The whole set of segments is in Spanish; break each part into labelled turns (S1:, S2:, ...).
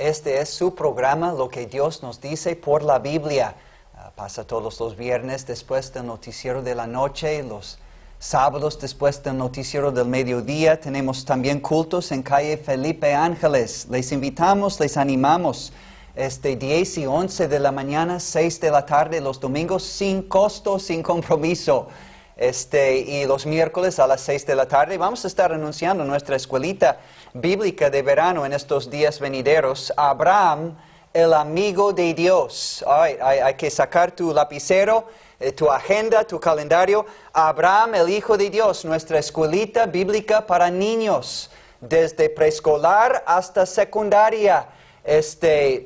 S1: Este es su programa, Lo que Dios nos dice por la Biblia. Pasa todos los viernes después del noticiero de la noche, los sábados después del noticiero del mediodía. Tenemos también cultos en calle Felipe Ángeles. Les invitamos, les animamos. 10 y 11 de la mañana, 6 de la tarde, los domingos sin costo, sin compromiso. Y los miércoles a las 6 de la tarde vamos a estar anunciando nuestra escuelita bíblica de verano en estos días venideros. Abraham, el amigo de Dios. Hay que sacar tu lapicero, tu agenda, tu calendario. Abraham, el Hijo de Dios, nuestra escuelita bíblica para niños, desde preescolar hasta secundaria.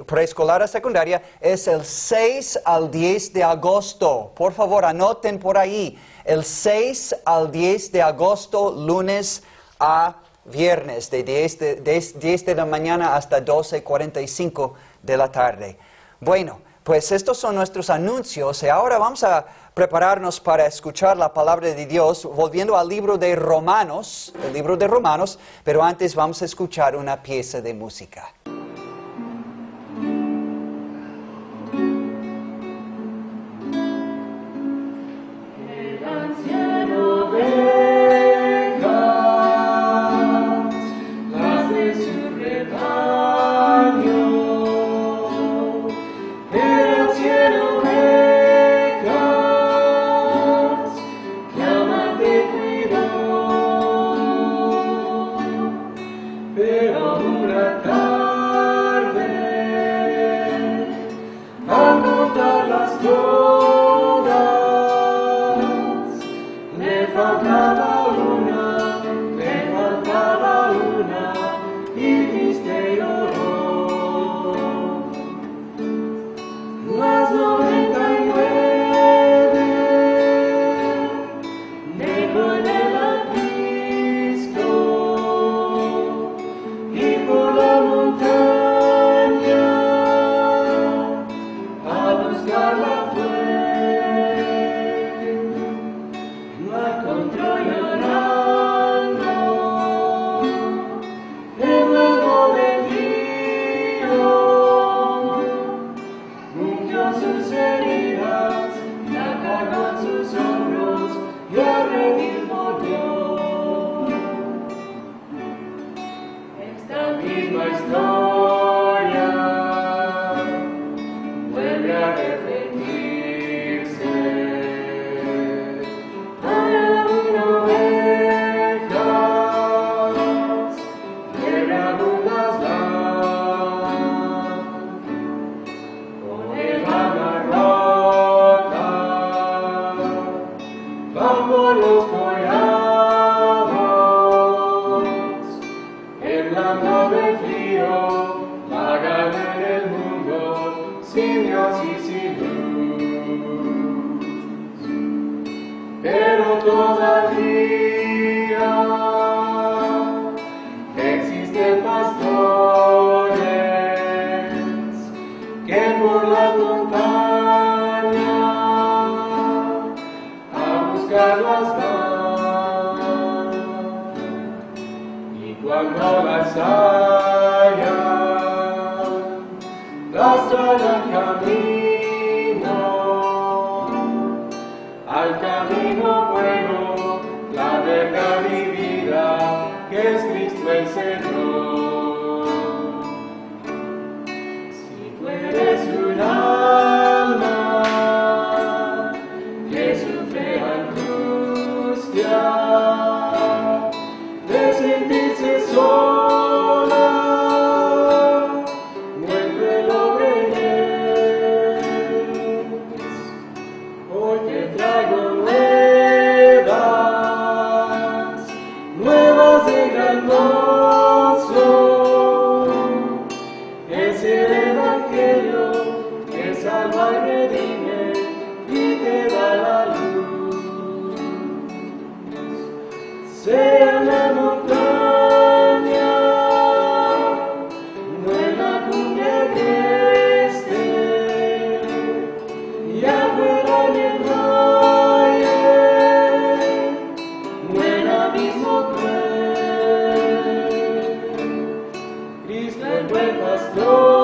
S1: Preescolar a secundaria es el 6 al 10 de agosto. Por favor, anoten por ahí. El 6 al 10 de agosto, lunes a viernes, de 10 de la mañana hasta 12:45 de la tarde. Bueno, pues estos son nuestros anuncios y ahora vamos a prepararnos para escuchar la palabra de Dios, volviendo al libro de Romanos, pero antes vamos a escuchar una pieza de música.
S2: Cristo el buen pastor.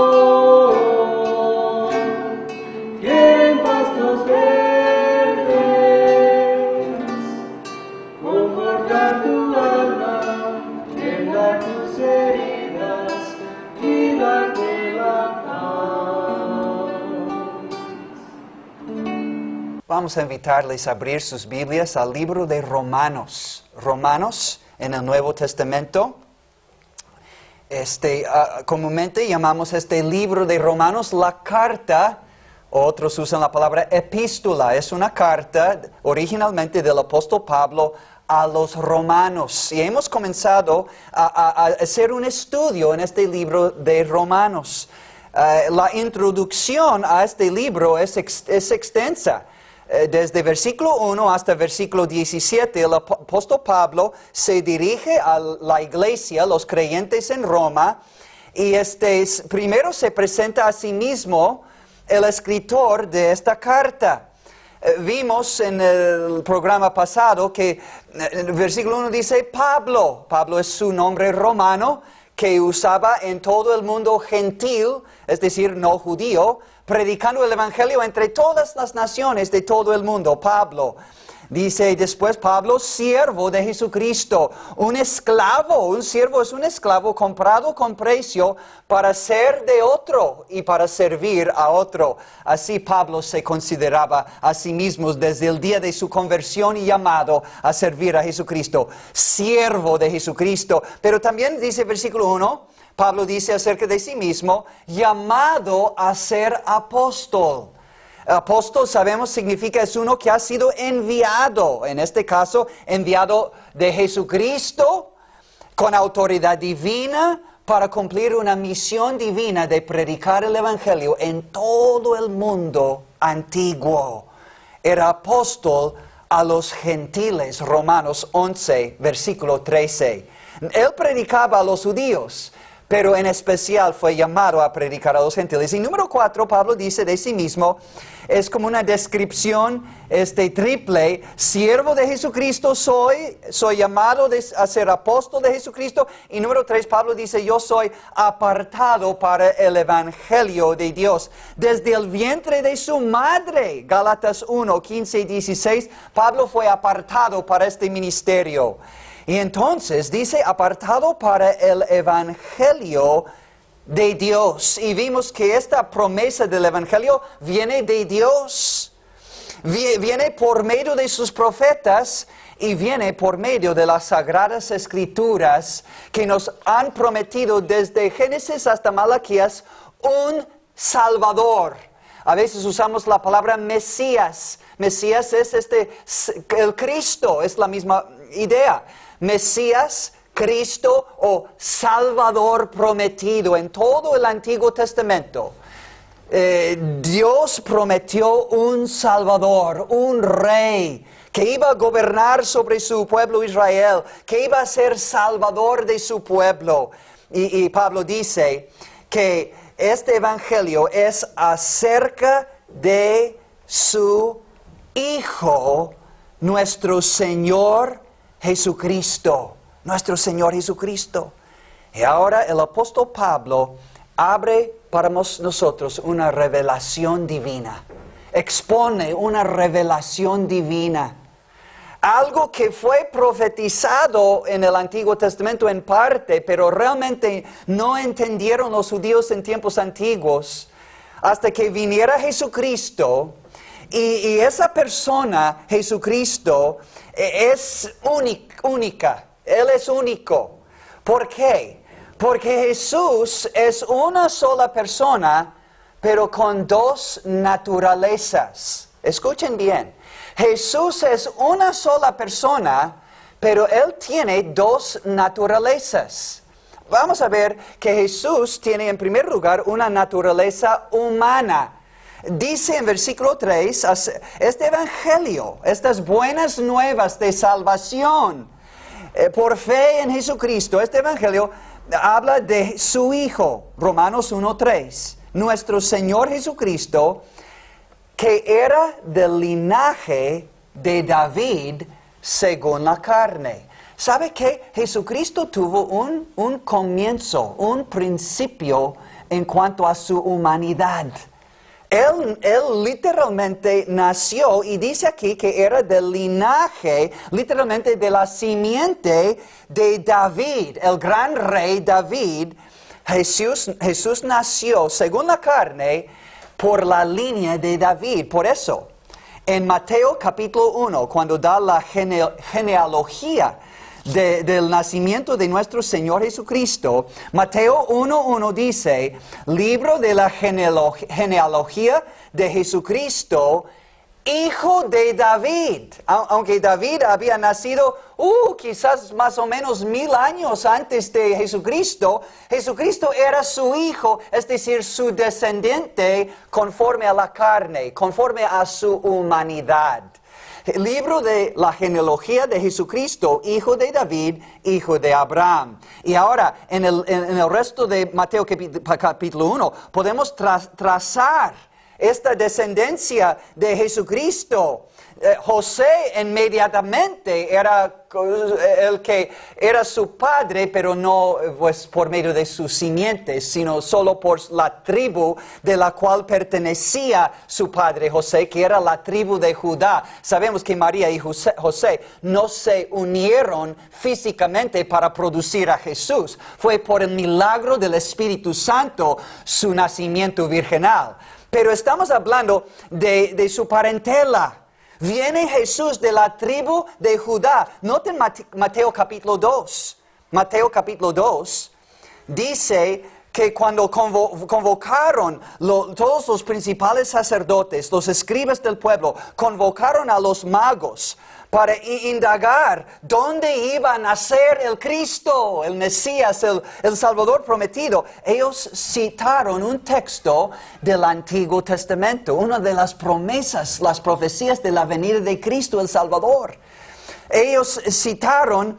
S1: vamos a invitarles a abrir sus Biblias al libro de Romanos. Romanos en el Nuevo Testamento. Comúnmente llamamos este libro de Romanos la carta. Otros usan la palabra epístola. Es una carta originalmente del apóstol Pablo a los romanos. Y hemos comenzado a hacer un estudio en este libro de Romanos. La introducción a este libro es extensa. Desde versículo 1 hasta versículo 17, el apóstol Pablo se dirige a la iglesia, los creyentes en Roma, y primero se presenta a sí mismo el escritor de esta carta. Vimos en el programa pasado que en el versículo 1 dice Pablo. Pablo es su nombre romano que usaba en todo el mundo gentil, es decir, no judío, predicando el evangelio entre todas las naciones de todo el mundo. Pablo. Dice después Pablo, siervo de Jesucristo, un esclavo. Un siervo es un esclavo comprado con precio para ser de otro y para servir a otro. Así Pablo se consideraba a sí mismo desde el día de su conversión y llamado a servir a Jesucristo. Siervo de Jesucristo. Pero también dice versículo 1, Pablo dice acerca de sí mismo, llamado a ser apóstol. Apóstol, sabemos, significa es uno que ha sido enviado, en este caso, enviado de Jesucristo con autoridad divina para cumplir una misión divina de predicar el evangelio en todo el mundo antiguo. Era apóstol a los gentiles, Romanos 11, versículo 13. Él predicaba a los judíos, pero en especial fue llamado a predicar a los gentiles. Y número 4, Pablo dice de sí mismo, es como una descripción triple, siervo de Jesucristo soy llamado a ser apóstol de Jesucristo. Y número 3, Pablo dice, yo soy apartado para el evangelio de Dios. Desde el vientre de su madre, Gálatas 1, 15 y 16, Pablo fue apartado para este ministerio. Y entonces dice, apartado para el evangelio de Dios. Y vimos que esta promesa del evangelio viene de Dios. Viene por medio de sus profetas y viene por medio de las sagradas escrituras que nos han prometido desde Génesis hasta Malaquías un Salvador. A veces usamos la palabra Mesías. Mesías es el Cristo, es la misma idea. Mesías, Cristo o Salvador prometido en todo el Antiguo Testamento. Dios prometió un Salvador, un rey que iba a gobernar sobre su pueblo Israel, que iba a ser Salvador de su pueblo. Y Pablo dice que este evangelio es acerca de su Hijo, nuestro Señor Jesucristo. Nuestro Señor Jesucristo. Y ahora el apóstol Pablo abre para nosotros una revelación divina. Expone una revelación divina. Algo que fue profetizado en el Antiguo Testamento en parte, pero realmente no entendieron los judíos en tiempos antiguos hasta que viniera Jesucristo. Y esa persona, Jesucristo, es única. Él es único. ¿Por qué? Porque Jesús es una sola persona, pero con dos naturalezas. Escuchen bien. Jesús es una sola persona, pero Él tiene dos naturalezas. Vamos a ver que Jesús tiene en primer lugar una naturaleza humana. Dice en versículo 3, este evangelio, estas buenas nuevas de salvación, por fe en Jesucristo, este evangelio habla de su Hijo, Romanos 1:3, nuestro Señor Jesucristo, que era del linaje de David según la carne. ¿Sabe qué? Jesucristo tuvo un comienzo, un principio en cuanto a su humanidad. Él literalmente nació y dice aquí que era del linaje, literalmente de la simiente de David, el gran rey David. Jesús nació según la carne por la línea de David. Por eso, En Mateo capítulo 1, cuando da la genealogía del nacimiento de nuestro Señor Jesucristo, Mateo 1:1 dice, libro de la genealogía de Jesucristo, hijo de David. Aunque David había nacido quizás más o menos 1000 años antes de Jesucristo, Jesucristo era su hijo, es decir, su descendiente conforme a la carne, conforme a su humanidad. El libro de la genealogía de Jesucristo, hijo de David, hijo de Abraham. Y ahora, en el resto de Mateo capítulo 1, podemos trazar esta descendencia de Jesucristo. José inmediatamente era el que era su padre, pero no pues, por medio de sus simientes, sino solo por la tribu de la cual pertenecía su padre José, que era la tribu de Judá. Sabemos que María y José no se unieron físicamente para producir a Jesús. Fue por el milagro del Espíritu Santo su nacimiento virginal. Pero estamos hablando de su parentela. Viene Jesús de la tribu de Judá. Noten Mateo capítulo 2. Mateo capítulo 2 dice que cuando convocaron todos los principales sacerdotes, los escribas del pueblo, convocaron a los magos para indagar dónde iba a nacer el Cristo, el Mesías, el Salvador prometido. Ellos citaron un texto del Antiguo Testamento, una de las promesas, las profecías de la venida de Cristo el Salvador. Ellos citaron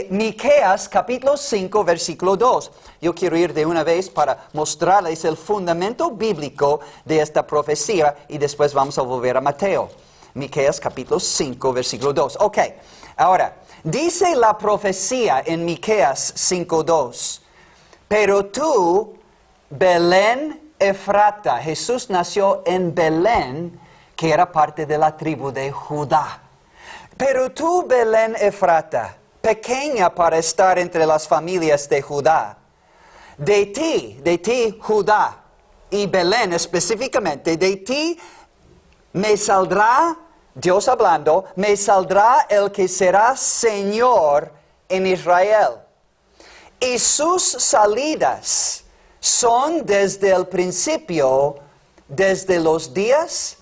S1: Miqueas capítulo 5 versículo 2. Yo quiero ir de una vez para mostrarles el fundamento bíblico de esta profecía y después vamos a volver a Mateo. Miqueas capítulo 5 versículo 2. Ok, ahora, dice la profecía en Miqueas 5:2. Pero tú, Belén Efrata, Jesús nació en Belén, que era parte de la tribu de Judá. Pero tú, Belén Efrata, pequeña para estar entre las familias de Judá, de ti, Judá, y Belén específicamente, de ti me saldrá, Dios hablando, me saldrá el que será Señor en Israel. Y sus salidas son desde el principio, desde los días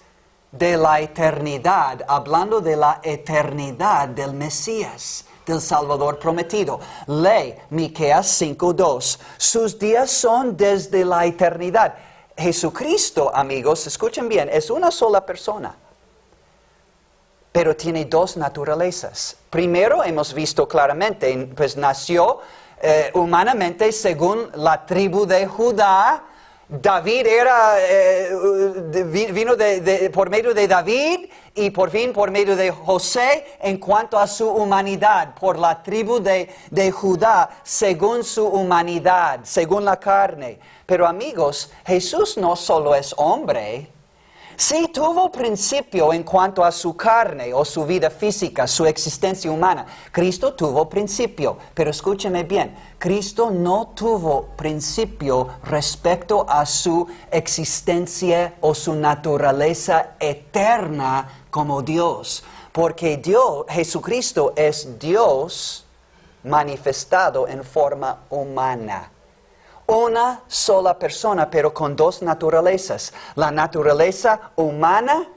S1: de la eternidad, hablando de la eternidad del Mesías, del Salvador prometido. Lee Miqueas 5:2. Sus días son desde la eternidad. Jesucristo, amigos, escuchen bien, es una sola persona, pero tiene dos naturalezas. Primero, hemos visto claramente, pues nació humanamente según la tribu de Judá. David vino por medio de David y por fin por medio de José en cuanto a su humanidad, por la tribu de Judá, según su humanidad, según la carne. Pero amigos, Jesús no solo es hombre, sí tuvo principio en cuanto a su carne o su vida física, su existencia humana. Cristo tuvo principio, pero escúcheme bien, Cristo no tuvo principio respecto a su existencia o su naturaleza eterna como Dios. Porque Jesucristo es Dios manifestado en forma humana. Una sola persona, pero con dos naturalezas. La naturaleza humana,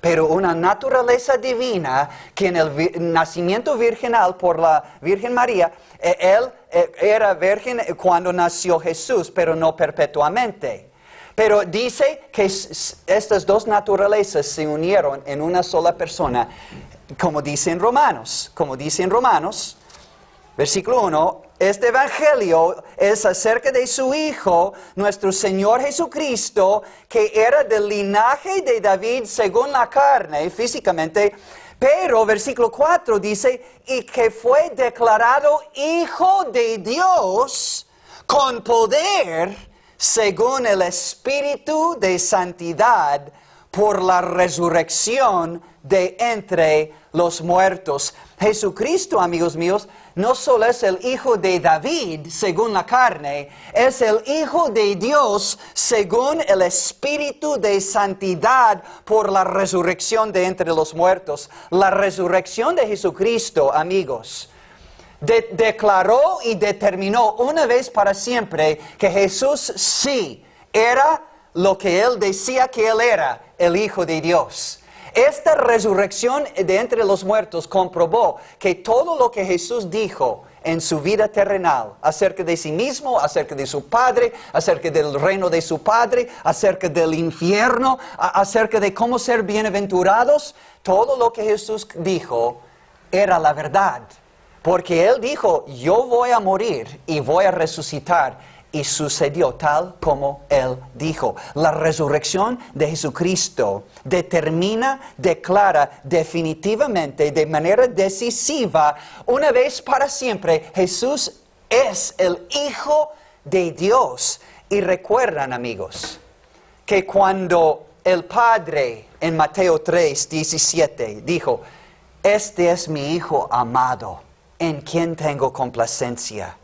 S1: pero una naturaleza divina, que en el nacimiento virginal por la Virgen María, él era virgen cuando nació Jesús, pero no perpetuamente. Pero dice que estas dos naturalezas se unieron en una sola persona, como dice en Romanos. Versículo 1, este evangelio es acerca de su Hijo, nuestro Señor Jesucristo, que era del linaje de David según la carne, físicamente, pero versículo 4 dice, y que fue declarado Hijo de Dios con poder según el Espíritu de santidad por la resurrección de entre los muertos. Jesucristo, amigos míos, no solo es el Hijo de David según la carne, es el Hijo de Dios según el Espíritu de santidad por la resurrección de entre los muertos. La resurrección de Jesucristo, amigos, declaró y determinó una vez para siempre que Jesús sí era lo que Él decía que Él era, el Hijo de Dios. Esta resurrección de entre los muertos comprobó que todo lo que Jesús dijo en su vida terrenal, acerca de sí mismo, acerca de su Padre, acerca del reino de su Padre, acerca del infierno, acerca de cómo ser bienaventurados, todo lo que Jesús dijo era la verdad. Porque Él dijo, yo voy a morir y voy a resucitar. Y sucedió tal como Él dijo. La resurrección de Jesucristo determina, declara definitivamente, de manera decisiva, una vez para siempre, Jesús es el Hijo de Dios. Y recuerdan, amigos, que cuando el Padre en Mateo 3:17 dijo, este es mi Hijo amado, en quien tengo complacencia.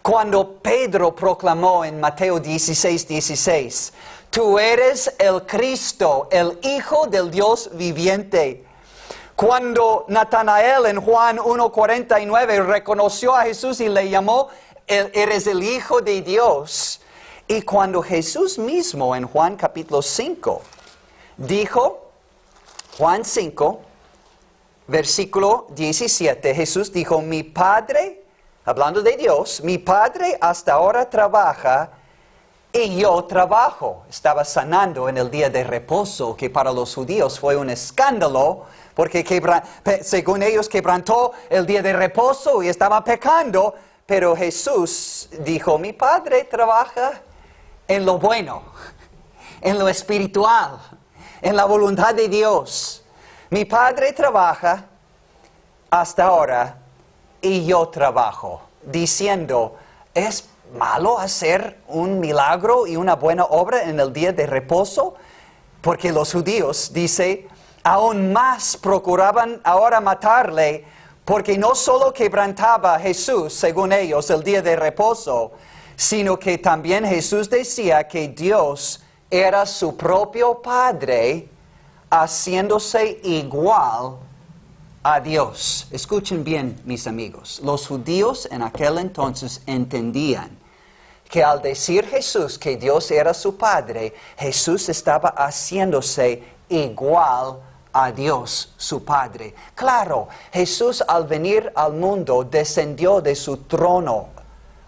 S1: Cuando Pedro proclamó en Mateo 16:16, tú eres el Cristo, el Hijo del Dios viviente. Cuando Natanael en Juan 1:49 reconoció a Jesús y le llamó, eres el Hijo de Dios. Y cuando Jesús mismo en Juan capítulo 5 dijo, Juan 5, versículo 17, Jesús dijo, mi Padre, hablando de Dios, mi Padre hasta ahora trabaja y yo trabajo. Estaba sanando en el día de reposo, que para los judíos fue un escándalo, porque según ellos quebrantó el día de reposo y estaba pecando. Pero Jesús dijo, mi Padre trabaja en lo bueno, en lo espiritual, en la voluntad de Dios. Mi Padre trabaja hasta ahora y yo trabajo, diciendo, ¿es malo hacer un milagro y una buena obra en el día de reposo? Porque los judíos, dice, aún más procuraban ahora matarle, porque no solo quebrantaba a Jesús, según ellos, el día de reposo, sino que también Jesús decía que Dios era su propio Padre, haciéndose igual a Dios. Escuchen bien, mis amigos. Los judíos en aquel entonces entendían que al decir Jesús que Dios era su Padre, Jesús estaba haciéndose igual a Dios, su Padre. Claro, Jesús al venir al mundo descendió de su trono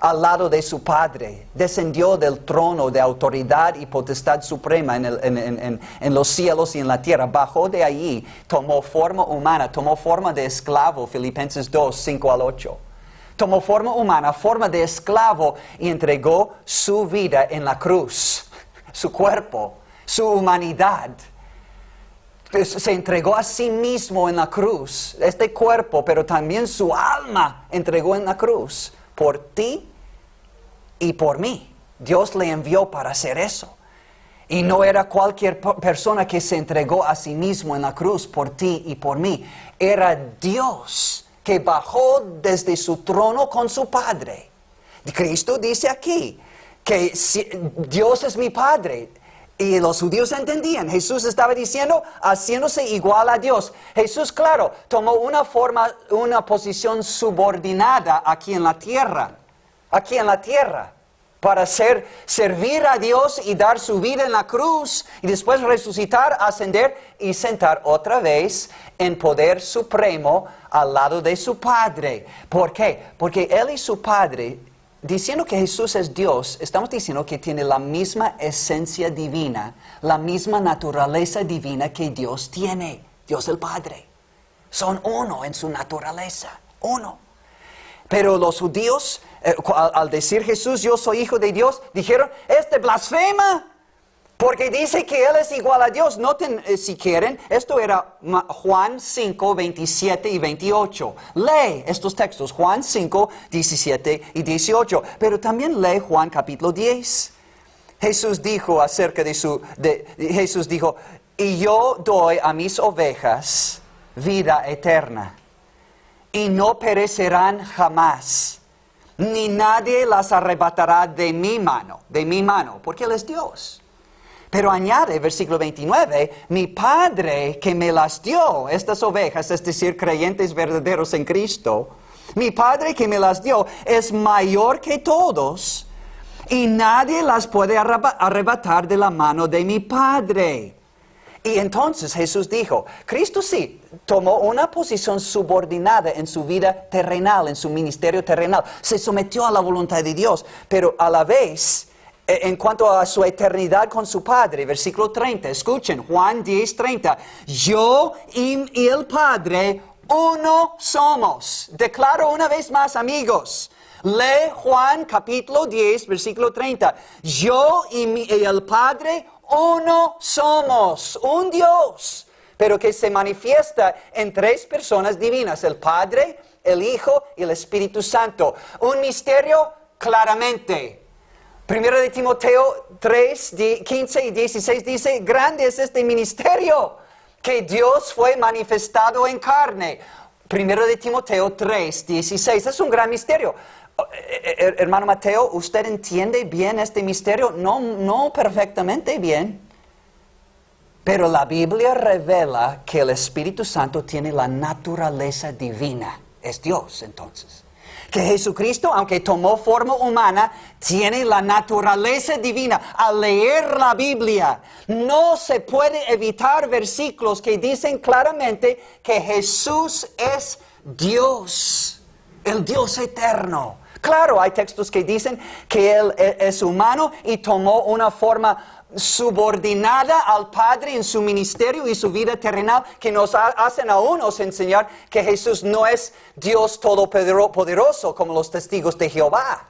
S1: al lado de su Padre, descendió del trono de autoridad y potestad suprema en los cielos y en la tierra, bajó de allí, tomó forma humana, tomó forma de esclavo, Filipenses 2:5-8. Tomó forma humana, forma de esclavo y entregó su vida en la cruz, su cuerpo, su humanidad. Se entregó a sí mismo en la cruz, este cuerpo, pero también su alma entregó en la cruz, por ti y por mí. Dios le envió para hacer eso. Y no era cualquier persona que se entregó a sí mismo en la cruz por ti y por mí. Era Dios que bajó desde su trono con su Padre. Cristo dice aquí que Dios es mi Padre. Y los judíos entendían. Jesús estaba diciendo, haciéndose igual a Dios. Jesús, claro, tomó una posición subordinada aquí en la tierra. Aquí en la tierra. Para servir a Dios y dar su vida en la cruz. Y después resucitar, ascender y sentar otra vez en poder supremo al lado de su Padre. ¿Por qué? Porque Él y su Padre, diciendo que Jesús es Dios, estamos diciendo que tiene la misma esencia divina, la misma naturaleza divina que Dios tiene, Dios el Padre. Son uno en su naturaleza, uno. Pero los judíos, al decir Jesús, yo soy hijo de Dios, dijeron, este blasfema, porque dice que Él es igual a Dios. Noten, si quieren, esto era Juan 5, 27 y 28. Lee estos textos, Juan 5, 17 y 18. Pero también lee Juan capítulo 10. Jesús dijo acerca Jesús dijo, y yo doy a mis ovejas vida eterna, y no perecerán jamás, ni nadie las arrebatará de mi mano, porque Él es Dios. Pero añade, versículo 29, mi Padre que me las dio, estas ovejas, es decir, creyentes verdaderos en Cristo, mi Padre que me las dio es mayor que todos, y nadie las puede arrebatar de la mano de mi Padre. Y entonces Jesús dijo, Cristo sí tomó una posición subordinada en su vida terrenal, en su ministerio terrenal. Se sometió a la voluntad de Dios, pero a la vez, en cuanto a su eternidad con su Padre, versículo 30, escuchen, Juan 10:30, yo y el Padre uno somos. Declaro una vez más, amigos. Lee Juan capítulo 10, versículo 30. Yo y el Padre uno somos, un Dios, pero que se manifiesta en tres personas divinas, el Padre, el Hijo y el Espíritu Santo. Un misterio claramente. Primero de Timoteo 3, 15 y 16 dice, grande es este ministerio, que Dios fue manifestado en carne. Primero de Timoteo 3, 16, es un gran misterio. Hermano Mateo, ¿usted entiende bien este misterio? No perfectamente bien. Pero la Biblia revela que el Espíritu Santo tiene la naturaleza divina. Es Dios, entonces. Que Jesucristo, aunque tomó forma humana, tiene la naturaleza divina. Al leer la Biblia, no se puede evitar versículos que dicen claramente que Jesús es Dios, el Dios eterno. Claro, hay textos que dicen que Él es humano y tomó una forma subordinada al Padre en su ministerio y su vida terrenal, que nos hacen a unos enseñar que Jesús no es Dios todopoderoso como los testigos de Jehová.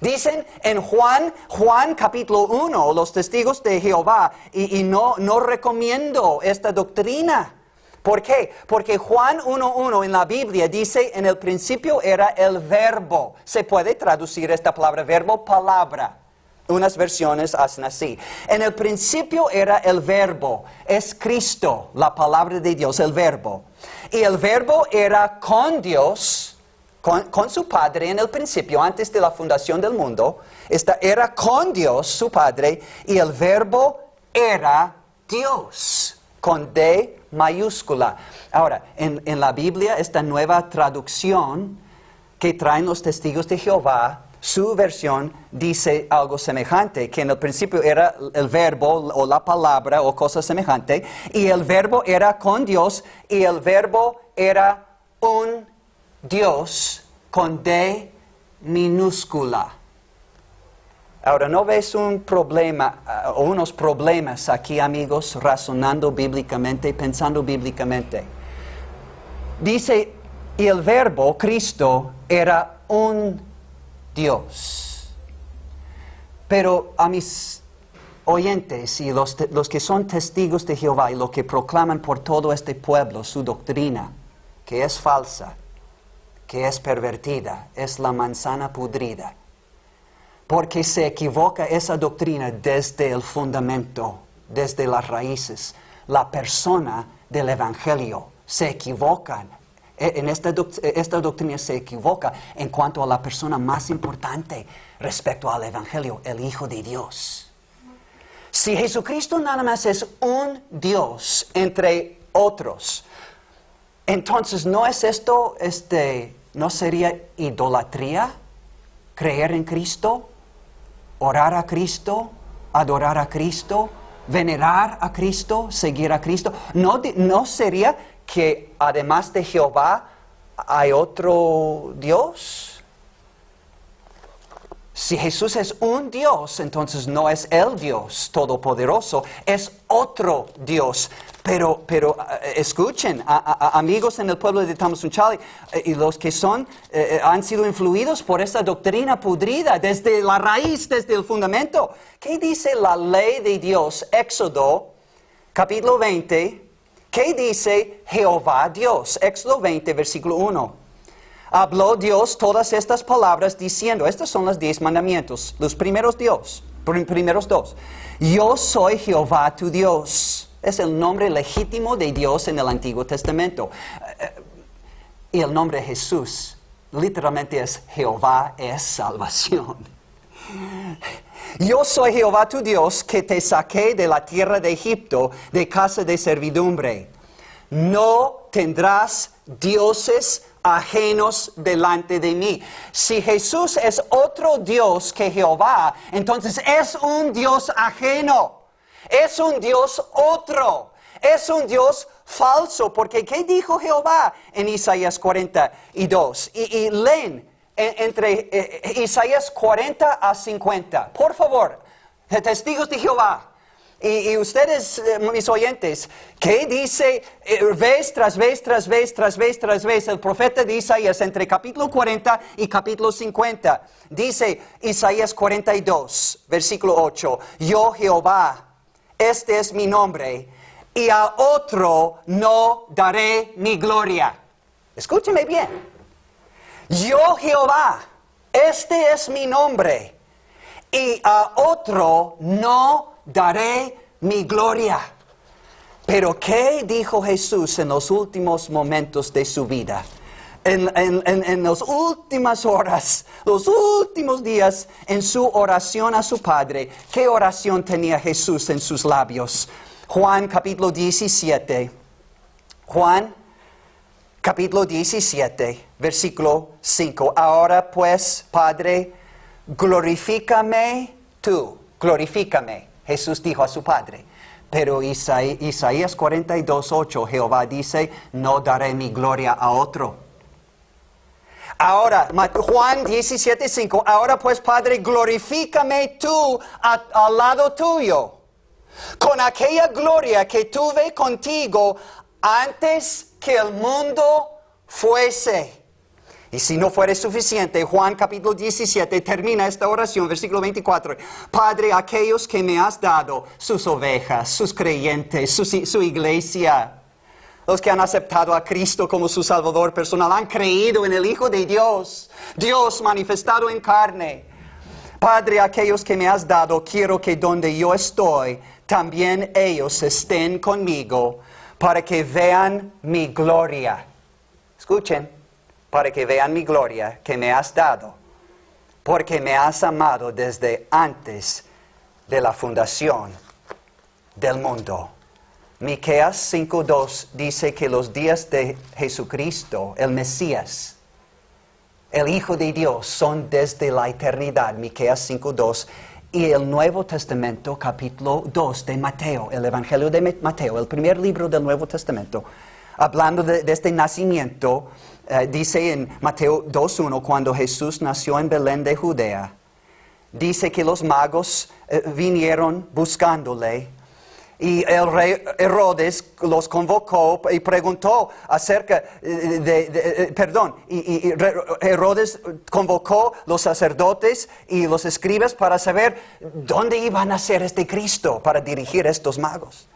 S1: Dicen en Juan capítulo 1, los testigos de Jehová, y no recomiendo esta doctrina. ¿Por qué? Porque Juan 1:1 en la Biblia dice, en el principio era el verbo. Se puede traducir esta palabra verbo, palabra. Unas versiones hacen así. En el principio era el verbo. Es Cristo, la palabra de Dios, el verbo. Y el verbo era con Dios, con su Padre en el principio, antes de la fundación del mundo. Era con Dios, su Padre, y el verbo era Dios. Con D mayúscula. Ahora, en la Biblia, esta nueva traducción que traen los testigos de Jehová, su versión dice algo semejante, que en el principio era el verbo o la palabra o cosa semejante, y el verbo era con Dios, y el verbo era un Dios con D minúscula. Ahora, ¿no ves un problema o unos problemas aquí, amigos, razonando bíblicamente, pensando bíblicamente? Dice, y el verbo, Cristo, era un Dios. Pero a mis oyentes y los que son testigos de Jehová y los que proclaman por todo este pueblo su doctrina, que es falsa, que es pervertida, es la manzana pudrida. Porque se equivoca esa doctrina desde el fundamento, desde las raíces. La persona del Evangelio se equivocan. Esta doctrina se equivoca en cuanto a la persona más importante respecto al Evangelio, el Hijo de Dios. Si Jesucristo nada más es un Dios entre otros, entonces ¿no es esto, no sería idolatría? Creer en Cristo, orar a Cristo, adorar a Cristo, venerar a Cristo, seguir a Cristo. ¿No sería que además de Jehová hay otro Dios? Si Jesús es un Dios, entonces no es el Dios todopoderoso, es otro Dios. Pero escuchen, amigos en el pueblo de Tamazunchale, y los que han sido influidos por esa doctrina pudrida desde la raíz, desde el fundamento. ¿Qué dice la ley de Dios? Éxodo, capítulo 20. ¿Qué dice Jehová Dios? Éxodo 20, versículo 1. Habló Dios todas estas palabras diciendo, estos son los 10 mandamientos, los primeros dos. Yo soy Jehová tu Dios, Es el nombre legítimo de Dios en el Antiguo Testamento. Y el nombre Jesús literalmente es Jehová es salvación. Yo soy Jehová tu Dios que te saqué de la tierra de Egipto, de casa de servidumbre. No tendrás dioses ajenos delante de mí. Si Jesús es otro Dios que Jehová, entonces es un Dios ajeno. Es un Dios otro. Es un Dios falso. Porque ¿qué dijo Jehová en Isaías 42? Y leen entre Isaías 40 a 50. Por favor, testigos de Jehová. Y ustedes, mis oyentes, ¿qué dice vez tras vez, tras vez, tras vez, tras vez el profeta de Isaías entre capítulo 40 y capítulo 50? Dice Isaías 42, versículo 8, yo Jehová, este es mi nombre, y a otro no daré mi gloria. Escúcheme bien. Yo Jehová, este es mi nombre, y a otro no daré mi gloria. Pero ¿qué dijo Jesús en los últimos momentos de su vida? En las últimas horas, los últimos días, en su oración a su Padre, ¿qué oración tenía Jesús en sus labios? Juan capítulo 17. Juan capítulo 17, versículo 5. Ahora pues, Padre, glorifícame tú, glorifícame. Jesús dijo a su Padre. Pero Isaías 42, 8, Jehová dice, no daré mi gloria a otro. Ahora, Juan 17, 5, ahora pues, Padre, glorifícame tú al lado tuyo, con aquella gloria que tuve contigo antes que el mundo fuese. Y si no fuera suficiente, Juan capítulo 17 termina esta oración, versículo 24. Padre, aquellos que me has dado, sus ovejas, sus creyentes, su iglesia, los que han aceptado a Cristo como su Salvador personal, han creído en el Hijo de Dios, Dios manifestado en carne. Padre, aquellos que me has dado, quiero que donde yo estoy, también ellos estén conmigo, para que vean mi gloria. Escuchen. Para que vean mi gloria que me has dado, porque me has amado desde antes de la fundación del mundo. Miqueas 5:2 dice que los días de Jesucristo, el Mesías, el Hijo de Dios, son desde la eternidad. Miqueas 5:2. Y el Nuevo Testamento, capítulo 2 de Mateo, el Evangelio de Mateo, el primer libro del Nuevo Testamento, hablando de este nacimiento, dice en Mateo 2:1, cuando Jesús nació en Belén de Judea, dice que los magos vinieron buscándole y el rey Herodes los convocó y preguntó acerca y Herodes convocó los sacerdotes y los escribas para saber dónde iba a nacer este Cristo para dirigir a estos magos.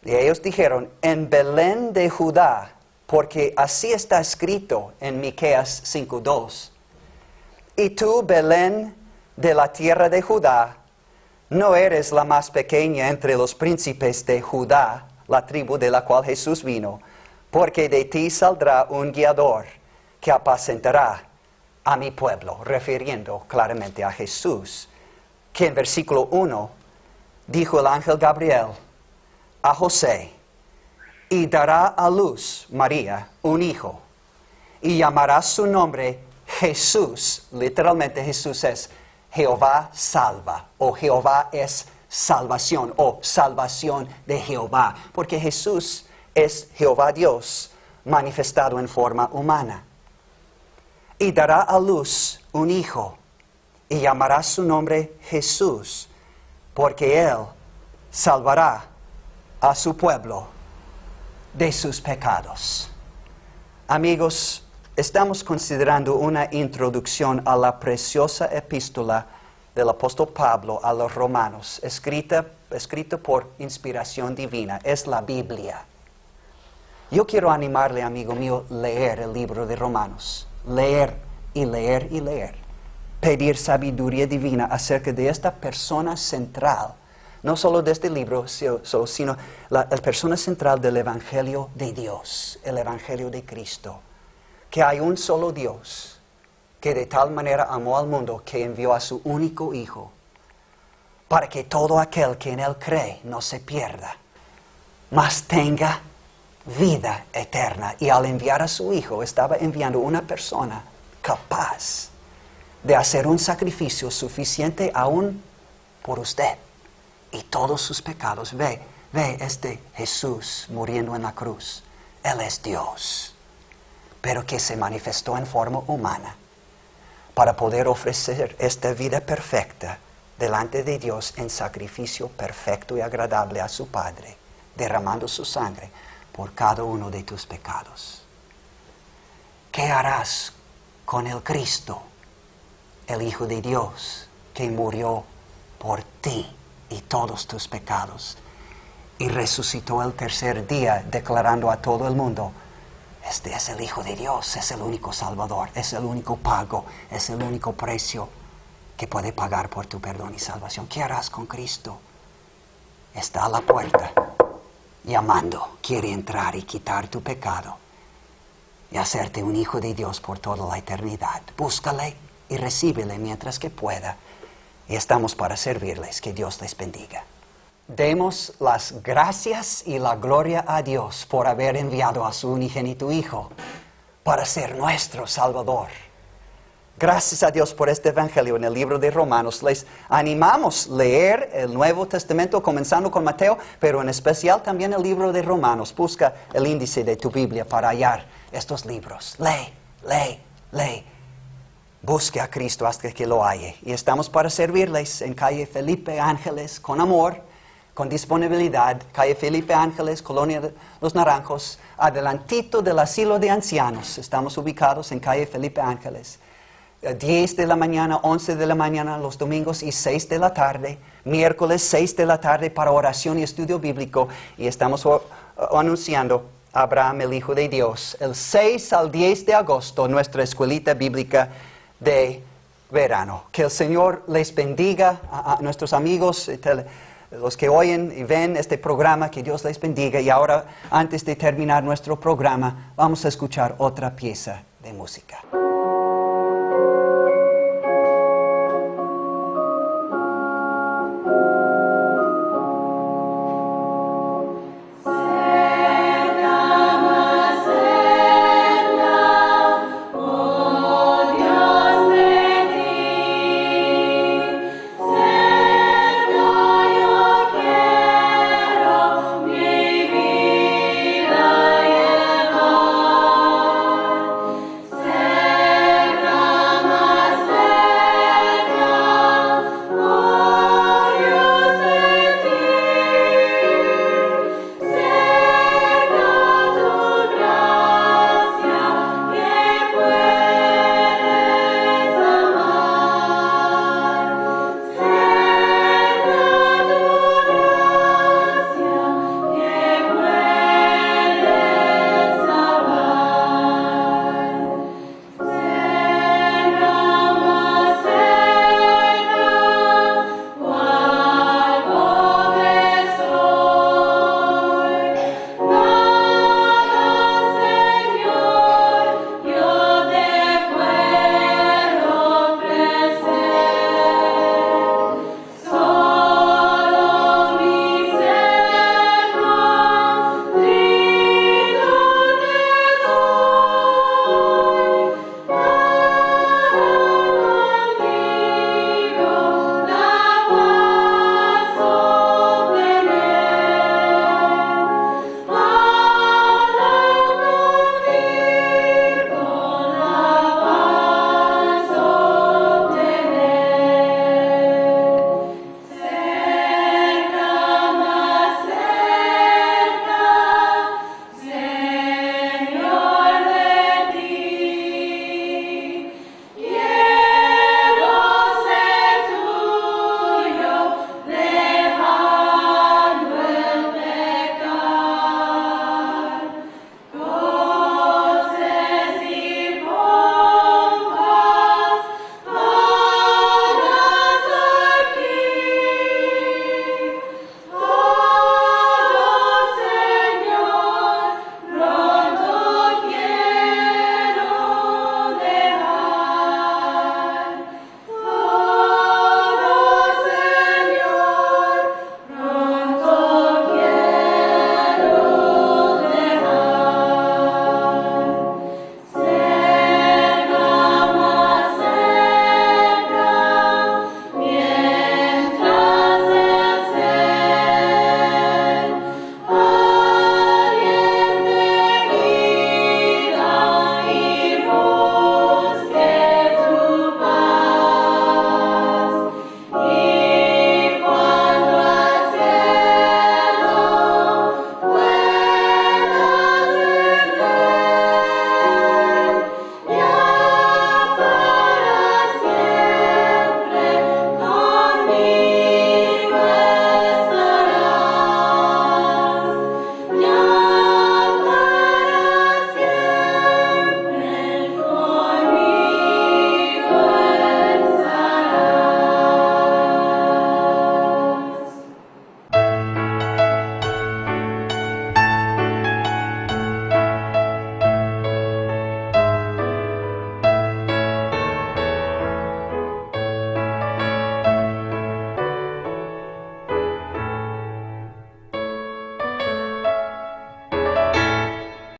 S1: Y ellos dijeron, en Belén de Judá, porque así está escrito en Miqueas 5:2. Y tú, Belén, de la tierra de Judá, no eres la más pequeña entre los príncipes de Judá, la tribu de la cual Jesús vino, porque de ti saldrá un guiador que apacentará a mi pueblo, refiriendo claramente a Jesús, que en versículo 1 dijo el ángel Gabriel a José, y dará a luz María un hijo, y llamará su nombre Jesús. Literalmente Jesús es Jehová salva, o Jehová es salvación, o salvación de Jehová, porque Jesús es Jehová Dios manifestado en forma humana. Y dará a luz un hijo, y llamará su nombre Jesús, porque él salvará a su pueblo de sus pecados. Amigos, estamos considerando una introducción a la preciosa epístola del apóstol Pablo a los romanos, escrito por inspiración divina. Es la Biblia. Yo quiero animarle, amigo mío, leer el libro de Romanos. Leer y leer y leer. Pedir sabiduría divina acerca de esta persona central no solo de este libro, sino la persona central del Evangelio de Dios, el Evangelio de Cristo. Que hay un solo Dios, que de tal manera amó al mundo que envió a su único Hijo, para que todo aquel que en Él cree no se pierda, mas tenga vida eterna. Y al enviar a su Hijo, estaba enviando una persona capaz de hacer un sacrificio suficiente aún por usted y todos sus pecados. Ve este Jesús muriendo en la cruz. Él es Dios, pero que se manifestó en forma humana para poder ofrecer esta vida perfecta delante de Dios en sacrificio perfecto y agradable a su Padre, derramando su sangre por cada uno de tus pecados. ¿Qué harás con el Cristo, el Hijo de Dios, que murió por ti y todos tus pecados, y resucitó el tercer día, declarando a todo el mundo: este es el Hijo de Dios, es el único Salvador, es el único pago, es el único precio que puede pagar por tu perdón y salvación? ¿Qué harás con Cristo? Está a la puerta, llamando, quiere entrar y quitar tu pecado y hacerte un hijo de Dios por toda la eternidad. Búscale y recíbele mientras que pueda, y estamos para servirles. Que Dios les bendiga. Demos las gracias y la gloria a Dios por haber enviado a su unigénito Hijo para ser nuestro Salvador. Gracias a Dios por este Evangelio en el libro de Romanos. Les animamos a leer el Nuevo Testamento, comenzando con Mateo, pero en especial también el libro de Romanos. Busca el índice de tu Biblia para hallar estos libros. Lee. Busque a Cristo hasta que lo halle. Y estamos para servirles en calle Felipe Ángeles, con amor, con disponibilidad. Calle Felipe Ángeles, Colonia de los Naranjos, adelantito del asilo de ancianos. Estamos ubicados en calle Felipe Ángeles. 10 de la mañana, 11 de la mañana los domingos y 6 de la tarde. Miércoles 6 de la tarde para oración y estudio bíblico. Y estamos anunciando a Abraham, el Hijo de Dios, el 6 al 10 de agosto, nuestra escuelita bíblica de verano. Que el Señor les bendiga a nuestros amigos, los que oyen y ven este programa. Que Dios les bendiga. Y ahora, antes de terminar nuestro programa, vamos a escuchar otra pieza de música.